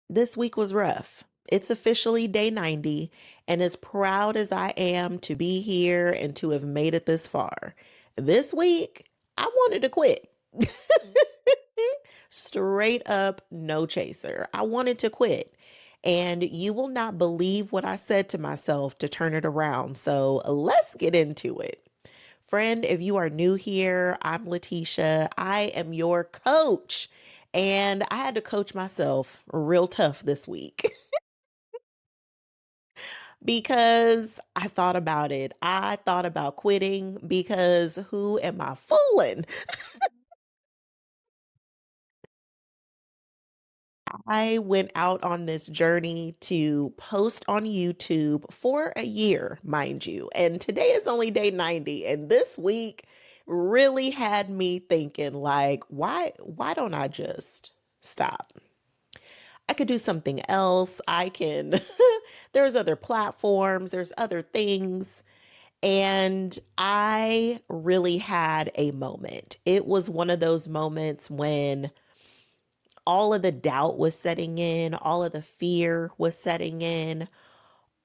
This week was rough. It's officially day 90, and as proud as I am to be here and to have made it this far, this week I wanted to quit. Straight up, no chaser. I wanted to quit. And you will not believe what I said to myself to turn it around. So let's get into it. Friend, if you are new here, I'm Letitia. I am your coach. And I had to coach myself real tough this week because I thought about it. I thought about quitting because who am I fooling? I went out on this journey to post on YouTube for a year, mind you. And today is only day 90. And this week really had me thinking like, why don't I just stop? I could do something else. I can there's other platforms, there's other things. And I really had a moment. It was one of those moments when all of the doubt was setting in, all of the fear was setting in,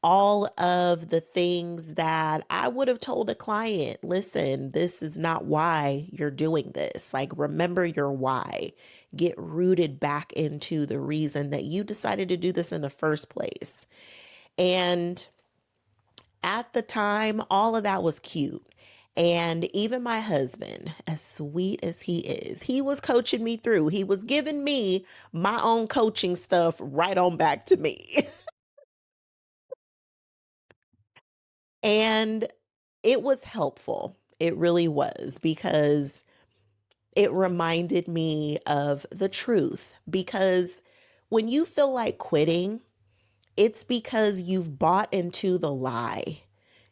all of the things that I would have told a client, listen, this is not why you're doing this. Like, remember your why. Get rooted back into the reason that you decided to do this in the first place. And at the time, all of that was cute. And even my husband, as sweet as he is, he was coaching me through. He was giving me my own coaching stuff right on back to me. And it was helpful. It really was because it reminded me of the truth. Because when you feel like quitting, it's because you've bought into the lie.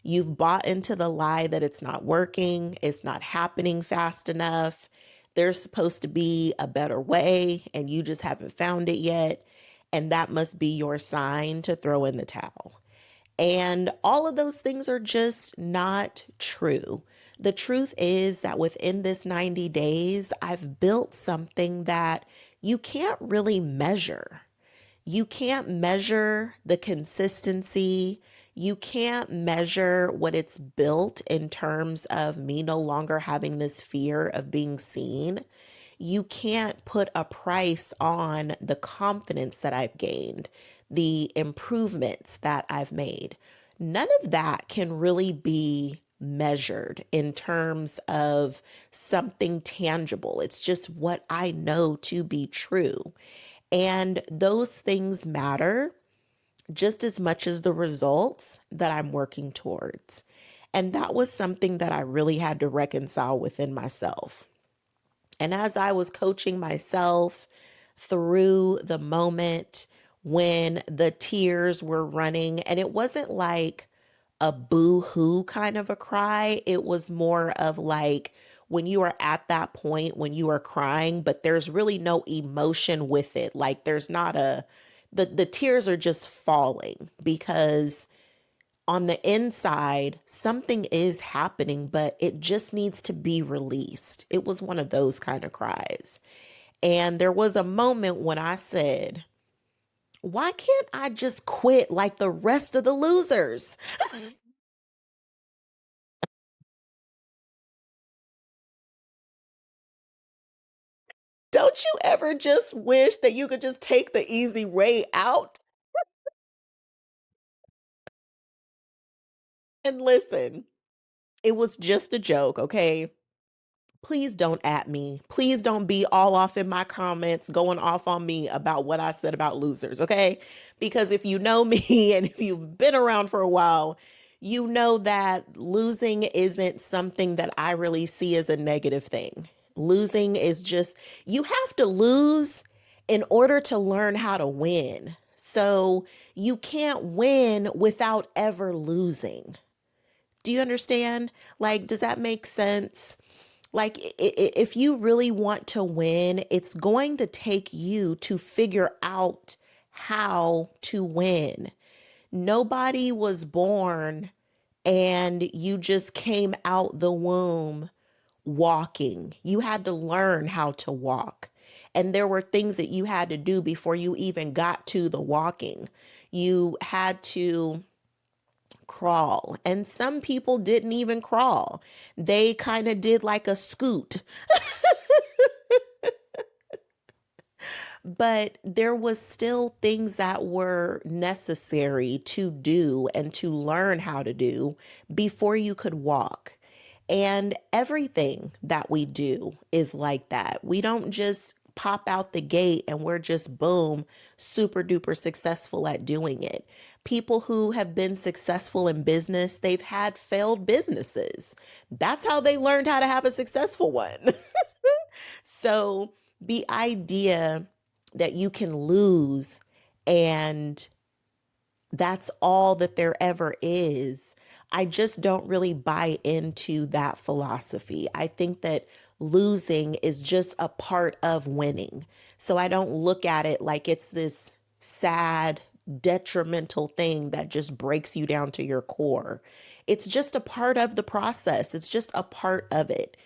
You've bought into the lie that it's not working, it's not happening fast enough. There's supposed to be a better way, and you just haven't found it yet. And that must be your sign to throw in the towel. And all of those things are just not true. The truth is that within this 90 days, I've built something that you can't really measure. You can't measure the consistency. You can't measure what it's built in terms of me no longer having this fear of being seen. You can't put a price on the confidence that I've gained, the improvements that I've made. None of that can really be measured in terms of something tangible. It's just what I know to be true. And those things matter just as much as the results that I'm working towards. And that was something that I really had to reconcile within myself. And as I was coaching myself through the moment when the tears were running, and it wasn't like a boo hoo kind of a cry, it was more of like when you are at that point when you are crying, but there's really no emotion with it. Like there's not a, the tears are just falling because on the inside, something is happening, but it just needs to be released. It was one of those kind of cries. And there was a moment when I said, why can't I just quit like the rest of the losers? Don't you ever just wish that you could just take the easy way out? And listen, it was just a joke, okay? Please don't at me. Please don't be all off in my comments going off on me about what I said about losers, okay? Because if you know me and if you've been around for a while, you know that losing isn't something that I really see as a negative thing. Losing is just, you have to lose in order to learn how to win. So you can't win without ever losing. Do you understand? Like, does that make sense? Like, if you really want to win, it's going to take you to figure out how to win. Nobody was born and you just came out the womb walking. You had to learn how to walk. And there were things that you had to do before you even got to the walking. You had to crawl, and some people didn't even crawl. They kind of did like a scoot, but there was still things that were necessary to do and to learn how to do before you could walk. And everything that we do is like that. We don't just pop out the gate and we're just boom, super duper successful at doing it. People who have been successful in business, they've had failed businesses. That's how they learned how to have a successful one. So the idea that you can lose and that's all that there ever is, I just don't really buy into that philosophy. I think that losing is just a part of winning. So I don't look at it like it's this sad, detrimental thing that just breaks you down to your core. It's just a part of the process, it's just a part of it.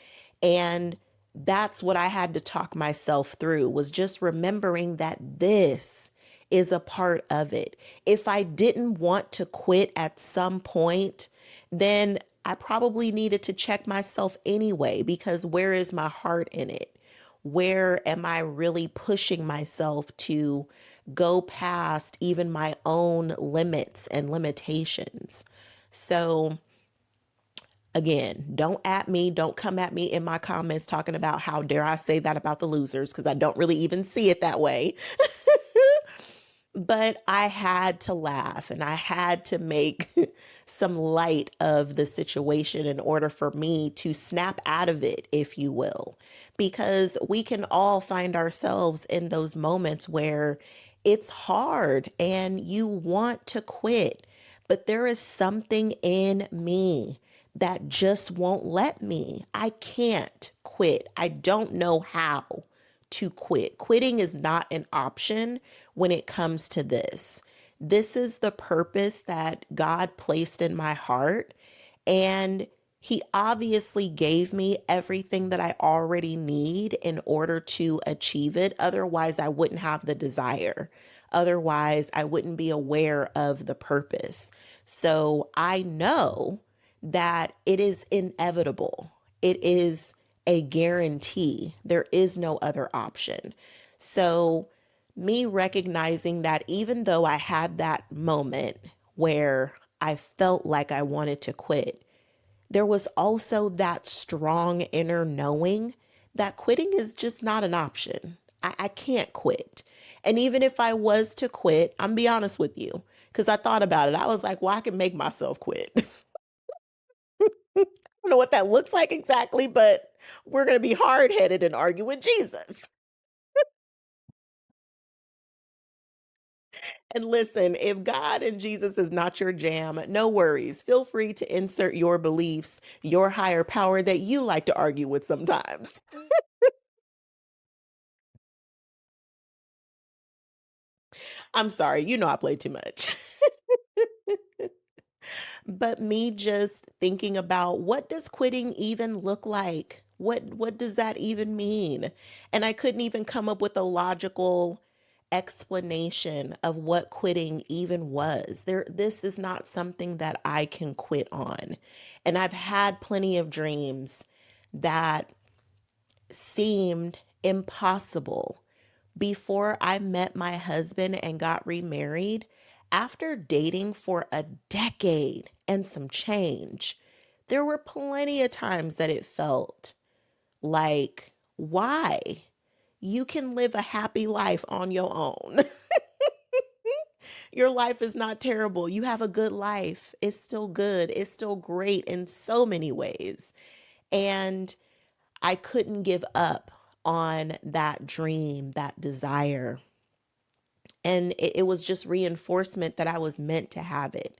And that's what I had to talk myself through, was just remembering that this is a part of it. If I didn't want to quit at some point, then I probably needed to check myself anyway, because where is my heart in it? Where am I really pushing myself to go past even my own limits and limitations? So, again, don't come at me in my comments talking about how dare I say that about the losers, because I don't really even see it that way. But I had to laugh and I had to make some light of the situation in order for me to snap out of it, if you will. Because we can all find ourselves in those moments where it's hard and you want to quit, but there is something in me that just won't let me. I can't quit. I don't know how to quit. Quitting is not an option when it comes to this. This is the purpose that God placed in my heart. And He obviously gave me everything that I already need in order to achieve it. Otherwise, I wouldn't have the desire. Otherwise, I wouldn't be aware of the purpose. So I know that it is inevitable. It is a guarantee. There is no other option. So, me recognizing that even though I had that moment where I felt like I wanted to quit, there was also that strong inner knowing that quitting is just not an option. I can't quit. And even if I was to quit, I'm be honest with you, because I thought about it. I was like, well, I can make myself quit. I don't know what that looks like exactly, but we're going to be hard headed and argue with Jesus. And listen, if God and Jesus is not your jam, no worries. Feel free to insert your beliefs, your higher power that you like to argue with sometimes. I'm sorry, you know I play too much. But me just thinking about, what does quitting even look like? What does that even mean? And I couldn't even come up with a logical explanation of what quitting even was. This is not something that I can quit on. And I've had plenty of dreams that seemed impossible before I met my husband and got remarried. After dating for a decade and some change, there were plenty of times that it felt like, why? You can live a happy life on your own. Your life is not terrible. You have a good life. It's still good. It's still great in so many ways. And I couldn't give up on that dream, that desire. And it was just reinforcement that I was meant to have it.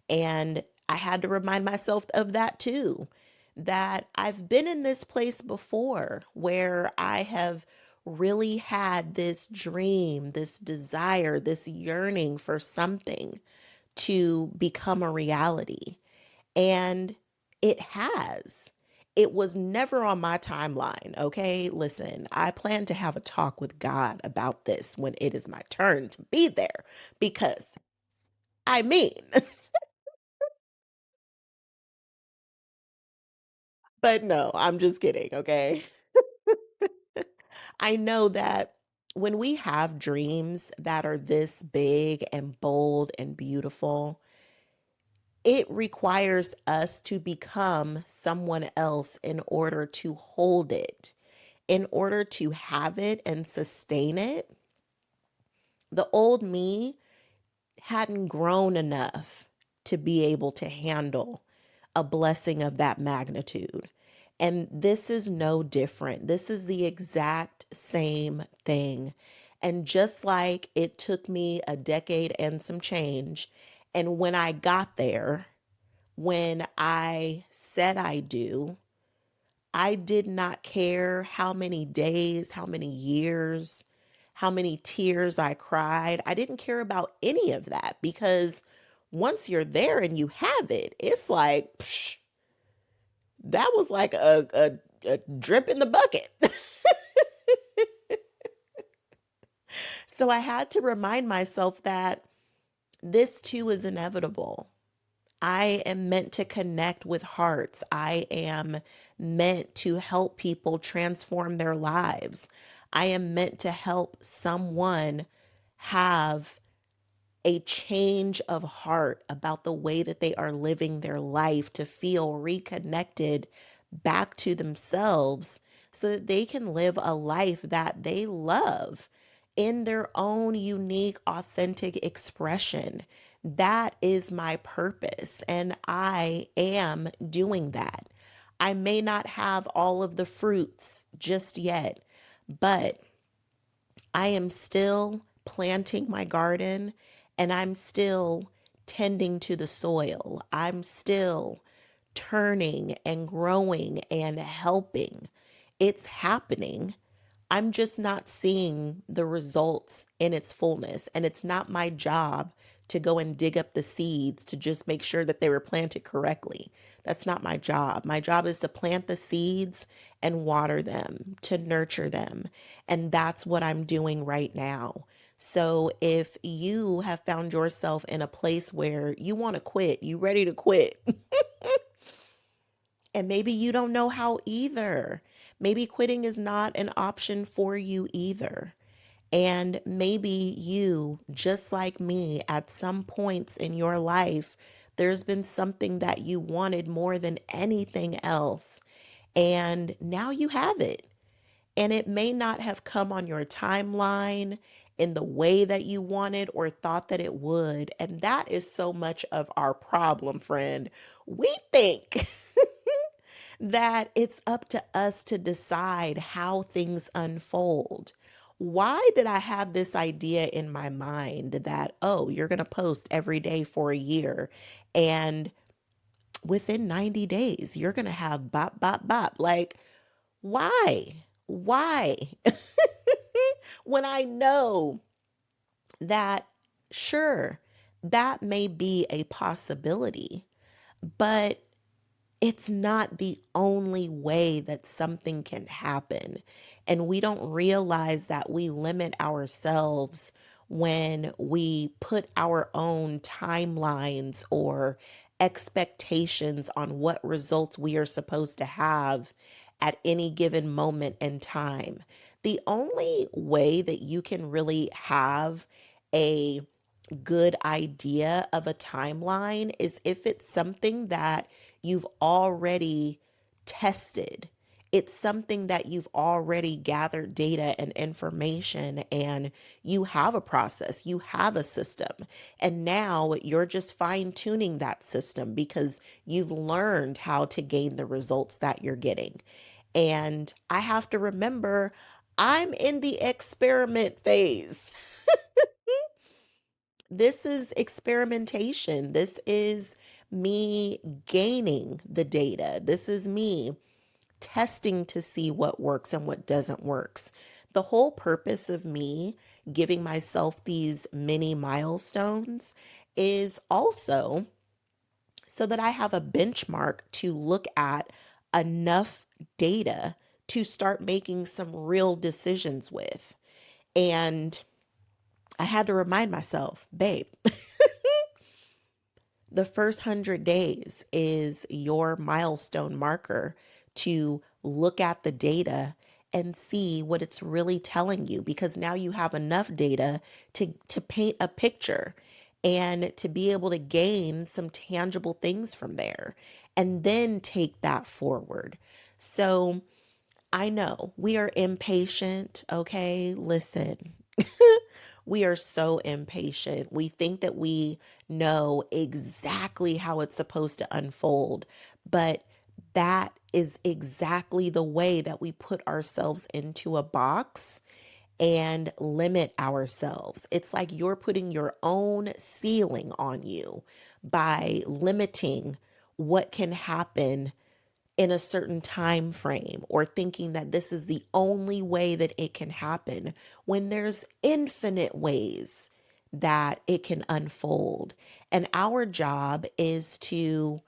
And I had to remind myself of that too, that I've been in this place before where I have really had this dream, this desire, this yearning for something to become a reality. And it has. It was never on my timeline, okay? Listen, I plan to have a talk with God about this when it is my turn to be there because I mean, but no, I'm just kidding, okay? I know that when we have dreams that are this big and bold and beautiful, it requires us to become someone else in order to hold it, in order to have it and sustain it. The old me hadn't grown enough to be able to handle a blessing of that magnitude. And this is no different. This is the exact same thing. And just like it took me a decade and some change, and when I got there, when I said I do, I did not care how many days, how many years, how many tears I cried. I didn't care about any of that because once you're there and you have it, it's like, psh, that was like a drip in the bucket. So I had to remind myself that this too is inevitable. I am meant to connect with hearts. I am meant to help people transform their lives. I am meant to help someone have a change of heart about the way that they are living their life to feel reconnected back to themselves so that they can live a life that they love in their own unique, authentic expression. That is my purpose, and I am doing that. I may not have all of the fruits just yet, but I am still planting my garden and I'm still tending to the soil. I'm still turning and growing and helping. It's happening. I'm just not seeing the results in its fullness. And it's not my job to go and dig up the seeds to just make sure that they were planted correctly. That's not my job. My job is to plant the seeds and water them, to nurture them. And that's what I'm doing right now. So if you have found yourself in a place where you want to quit, you ready to quit, and maybe you don't know how either. Maybe quitting is not an option for you either. And maybe you, just like me, at some points in your life, there's been something that you wanted more than anything else. And now you have it. And it may not have come on your timeline in the way that you wanted or thought that it would. And that is so much of our problem, friend. We think that it's up to us to decide how things unfold. Why did I have this idea in my mind that, oh, you're going to post every day for a year and within 90 days, you're going to have bop, bop, bop? Like, why? Why? When I know that, sure, that may be a possibility, but it's not the only way that something can happen. And we don't realize that we limit ourselves when we put our own timelines or expectations on what results we are supposed to have at any given moment in time. The only way that you can really have a good idea of a timeline is if it's something that you've already tested. It's something that you've already gathered data and information, and you have a process, you have a system. And now you're just fine tuning that system because you've learned how to gain the results that you're getting. And I have to remember, I'm in the experiment phase. This is experimentation. This is me gaining the data. This is me testing to see what works and what doesn't works. The whole purpose of me giving myself these mini milestones is also so that I have a benchmark to look at enough data to start making some real decisions with. And I had to remind myself, babe, the first 100 days is your milestone marker to look at the data and see what it's really telling you, because now you have enough data to paint a picture and to be able to gain some tangible things from there and then take that forward. So I know we are impatient, okay? Listen, we are so impatient. We think that we know exactly how it's supposed to unfold, but that is exactly the way that we put ourselves into a box and limit ourselves. It's like you're putting your own ceiling on you by limiting what can happen in a certain time frame, or thinking that this is the only way that it can happen when there's infinite ways that it can unfold. And our job is to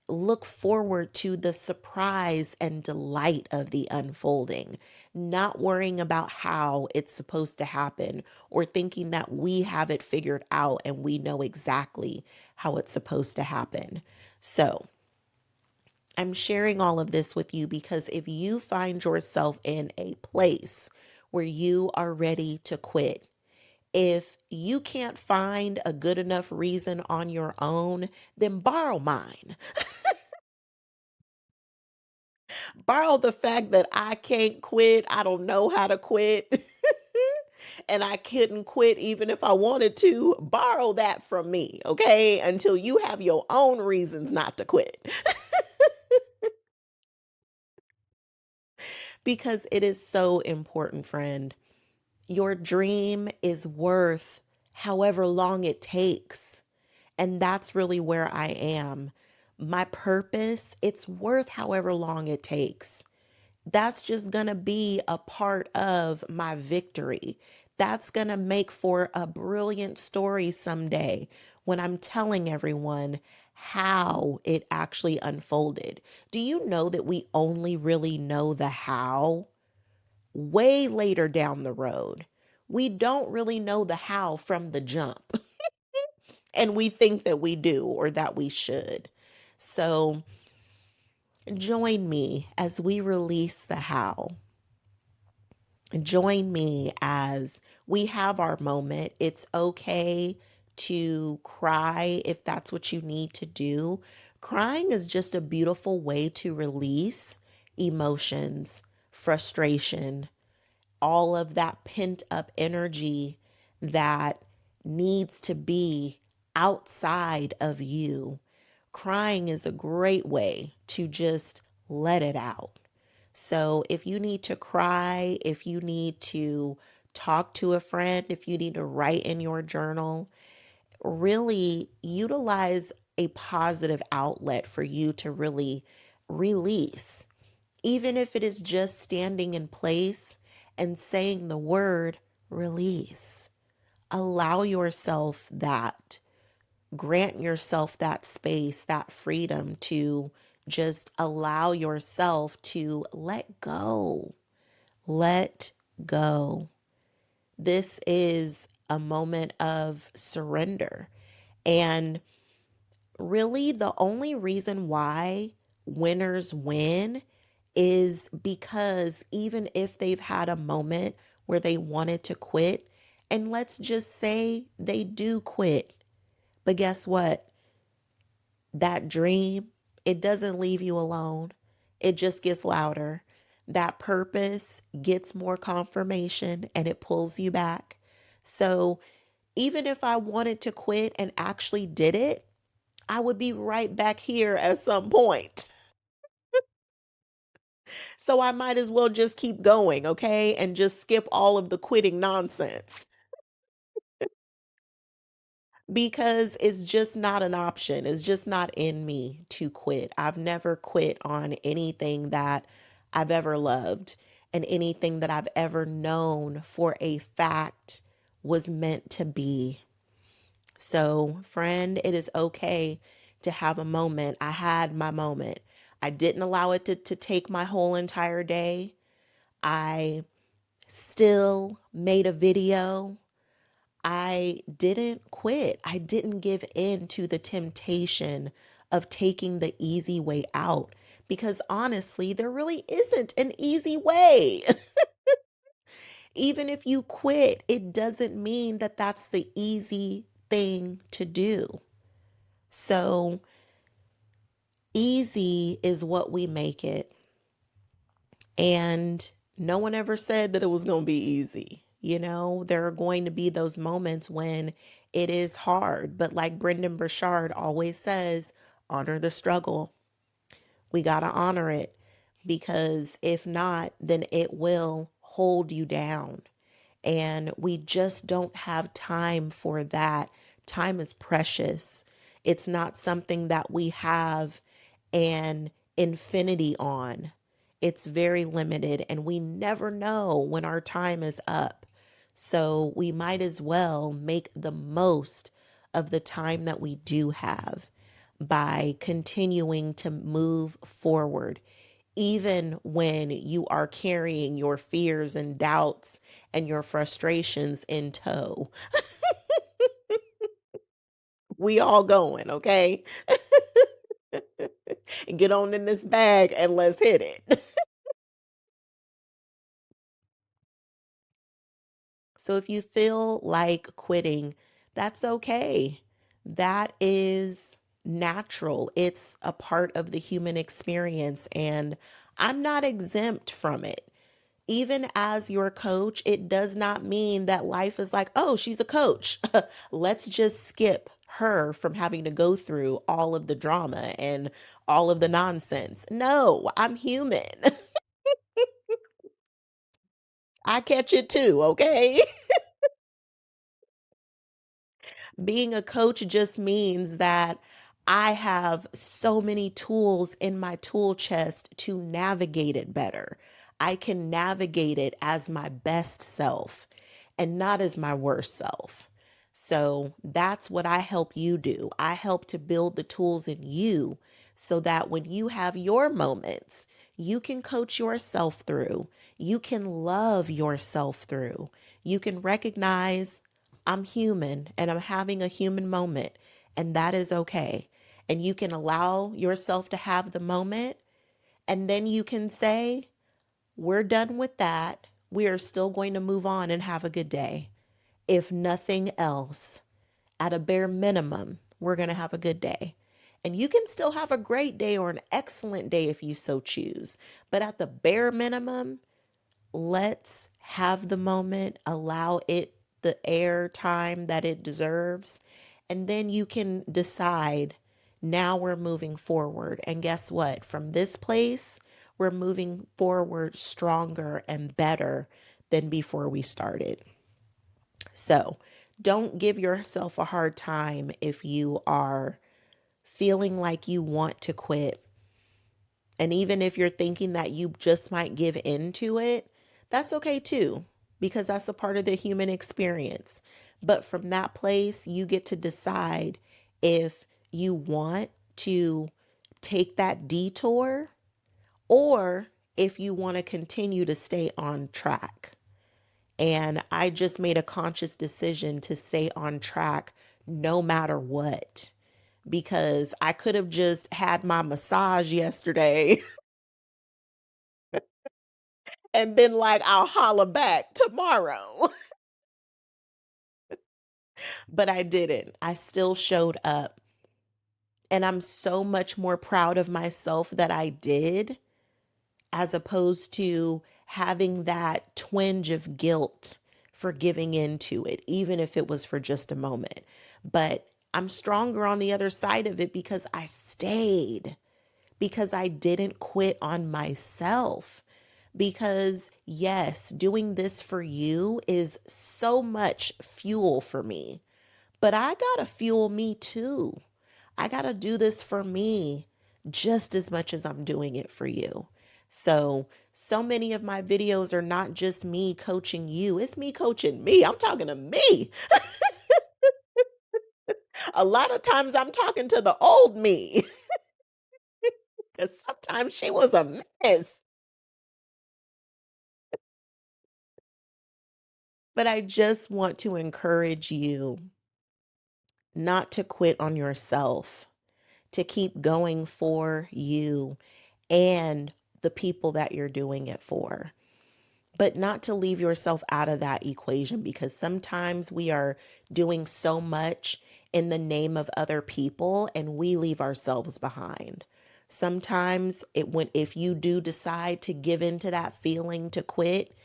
look forward to the surprise and delight of the unfolding, not worrying about how it's supposed to happen or thinking that we have it figured out and we know exactly how it's supposed to happen. So, I'm sharing all of this with you because if you find yourself in a place where you are ready to quit, if you can't find a good enough reason on your own, then borrow mine. Borrow the fact that I can't quit, I don't know how to quit, and I couldn't quit even if I wanted to. Borrow that from me, okay? Until you have your own reasons not to quit. Because it is so important, friend. Your dream is worth however long it takes. And that's really where I am. My purpose, it's worth however long it takes. That's just going to be a part of my victory. That's going to make for a brilliant story someday when I'm telling everyone how it actually unfolded. Do you know that we only really know the how way later down the road? We don't really know the how from the jump, and we think that we do or that we should. So join me as we release the how. Join me as we have our moment. It's okay to cry if that's what you need to do. Crying is just a beautiful way to release emotions, frustration, all of that pent up energy that needs to be outside of you. Crying is a great way to just let it out. So if you need to cry, if you need to talk to a friend, if you need to write in your journal, really utilize a positive outlet for you to really release, even if it is just standing in place and saying the word release. Allow yourself that, grant yourself that space, that freedom to just allow yourself to let go. Let go. This is a moment of surrender. And really, the only reason why winners win is because even if they've had a moment where they wanted to quit, and let's just say they do quit, but guess what? That dream, it doesn't leave you alone, it just gets louder. That purpose gets more confirmation and it pulls you back. So, even if I wanted to quit and actually did it, I would be right back here at some point. So I might as well just keep going, okay? And just skip all of the quitting nonsense because it's just not an option. It's just not in me to quit. I've never quit on anything that I've ever loved and anything that I've ever known for a fact was meant to be. So, friend, it is okay to have a moment. I had my moment. I didn't allow it to take my whole entire day. I still made a video. I didn't quit. I didn't give in to the temptation of taking the easy way out because honestly, there really isn't an easy way. Even if you quit, it doesn't mean that that's the easy thing to do. So, easy is what we make it. And no one ever said that it was going to be easy. You know, there are going to be those moments when it is hard. But like Brendan Burchard always says, honor the struggle. We got to honor it because if not, then it will hold you down. And we just don't have time for that. Time is precious. It's not something that we have an infinity on. It's very limited, and we never know when our time is up. So we might as well make the most of the time that we do have by continuing to move forward, even when you are carrying your fears and doubts and your frustrations in tow. We all going, okay? Get on in this bag and let's hit it. So if you feel like quitting, that's okay. That is natural. It's a part of the human experience, and I'm not exempt from it. Even as your coach, it does not mean that life is like, oh, she's a coach. Let's just skip her from having to go through all of the drama and all of the nonsense. No, I'm human. I catch it too, okay? Being a coach just means that I have so many tools in my tool chest to navigate it better. I can navigate it as my best self and not as my worst self. So that's what I help you do. I help to build the tools in you so that when you have your moments, you can coach yourself through. You can love yourself through. You can recognize I'm human and I'm having a human moment, and that is okay. And you can allow yourself to have the moment, and then you can say, we're done with that. We are still going to move on and have a good day. If nothing else, at a bare minimum, we're going to have a good day. And you can still have a great day or an excellent day if you so choose. But at the bare minimum, let's have the moment, allow it the air time that it deserves, and then you can decide now we're moving forward. And guess what? From this place, we're moving forward stronger and better than before we started. So don't give yourself a hard time if you are feeling like you want to quit. And even if you're thinking that you just might give in to it, that's okay too, because that's a part of the human experience. But from that place, you get to decide if you want to take that detour or if you want to continue to stay on track. And I just made a conscious decision to stay on track no matter what, because I could have just had my massage yesterday and been like, I'll holler back tomorrow. But I didn't. I still showed up. And I'm so much more proud of myself that I did, as opposed to having that twinge of guilt for giving into it, even if it was for just a moment. But I'm stronger on the other side of it because I stayed, because I didn't quit on myself. Because, yes, doing this for you is so much fuel for me, but I got to fuel me too. I got to do this for me just as much as I'm doing it for you. So many of my videos are not just me coaching you, it's me coaching me. I'm talking to me. A lot of times I'm talking to the old me. 'Cause sometimes she was a mess. But I just want to encourage you not to quit on yourself, to keep going for you and the people that you're doing it for, but not to leave yourself out of that equation because sometimes we are doing so much in the name of other people and we leave ourselves behind. Sometimes if you do decide to give into that feeling to quit,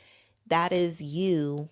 that is you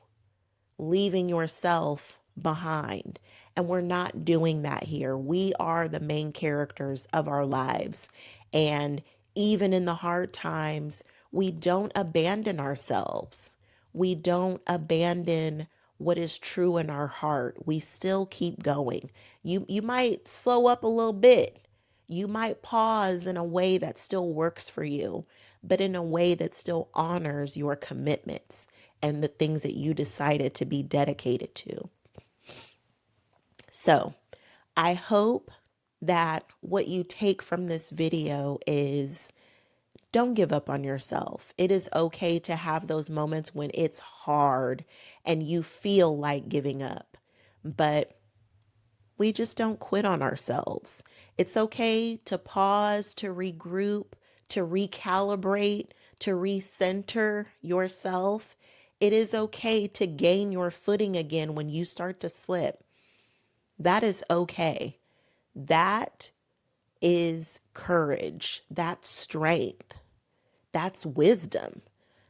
leaving yourself behind. And we're not doing that here. We are the main characters of our lives. And even in the hard times, we don't abandon ourselves. We don't abandon what is true in our heart. We still keep going. You might slow up a little bit. You might pause in a way that still works for you, but in a way that still honors your commitments and the things that you decided to be dedicated to. So, I hope that what you take from this video is don't give up on yourself. It is okay to have those moments when it's hard and you feel like giving up, but we just don't quit on ourselves. It's okay to pause, to regroup, to recalibrate, to recenter yourself. It is okay to gain your footing again when you start to slip. That is okay. That is courage. That's strength. That's wisdom.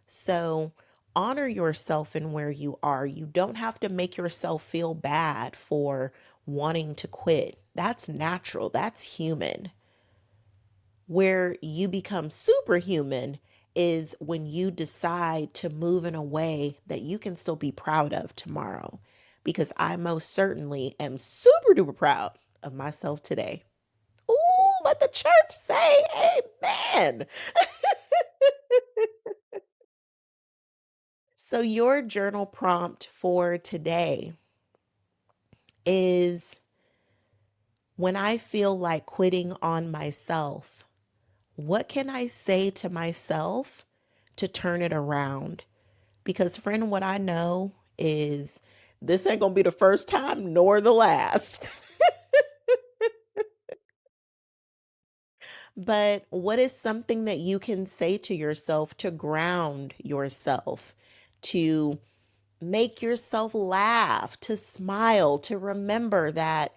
So honor yourself in where you are. You don't have to make yourself feel bad for wanting to quit. That's natural. That's human. Where you become superhuman is when you decide to move in a way that you can still be proud of tomorrow. Because I most certainly am super duper proud of myself today. Ooh, let the church say amen. So, your journal prompt for today is when I feel like quitting on myself, what can I say to myself to turn it around? Because, friend, what I know is this ain't going to be the first time nor the last. But what is something that you can say to yourself to ground yourself, to make yourself laugh, to smile, to remember that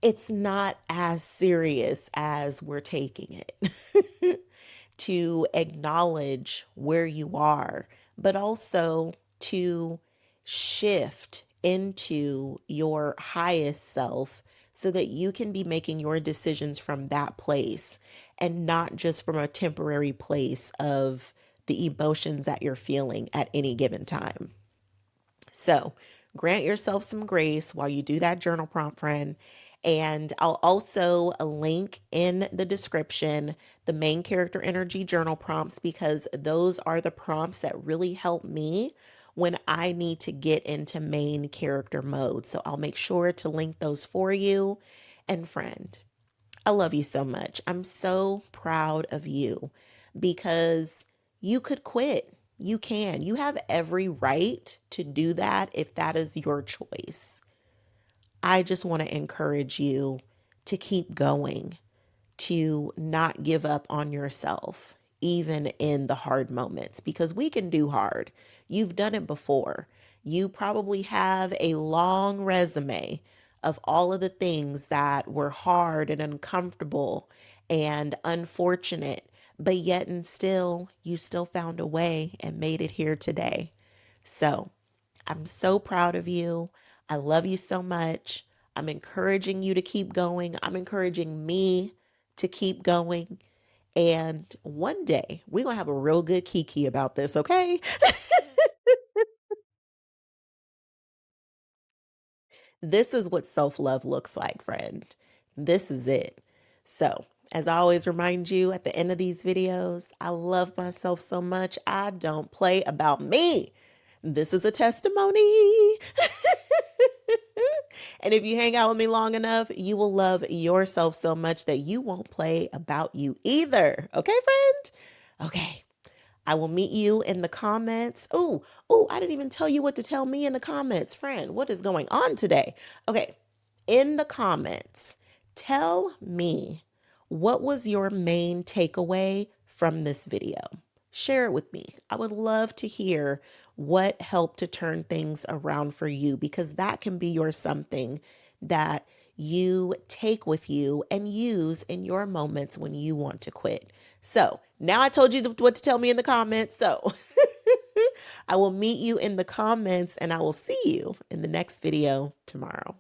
it's not as serious as we're taking it, to acknowledge where you are, but also to shift into your highest self so that you can be making your decisions from that place and not just from a temporary place of the emotions that you're feeling at any given time. So grant yourself some grace while you do that journal prompt, friend. And I'll also link in the description the main character energy journal prompts because those are the prompts that really help me when I need to get into main character mode. So I'll make sure to link those for you. And friend, I love you so much. I'm so proud of you because you could quit. You can. You have every right to do that if that is your choice. I just want to encourage you to keep going, to not give up on yourself, even in the hard moments, because we can do hard. You've done it before. You probably have a long resume of all of the things that were hard and uncomfortable and unfortunate, but yet and still, you still found a way and made it here today. So I'm so proud of you. I love you so much. I'm encouraging you to keep going. I'm encouraging me to keep going. And one day we're going to have a real good kiki about this, okay? This is what self love looks like, friend. This is it. So, as I always remind you at the end of these videos, I love myself so much. I don't play about me. This is a testimony. And if you hang out with me long enough, you will love yourself so much that you won't play about you either. Okay, friend? Okay. I will meet you in the comments. I didn't even tell you what to tell me in the comments. Friend, what is going on today? Okay, in the comments, tell me what was your main takeaway from this video. Share it with me. I would love to hear what helped to turn things around for you, because that can be your something that you take with you and use in your moments when you want to quit. So now I told you what to tell me in the comments. So I will meet you in the comments and I will see you in the next video tomorrow.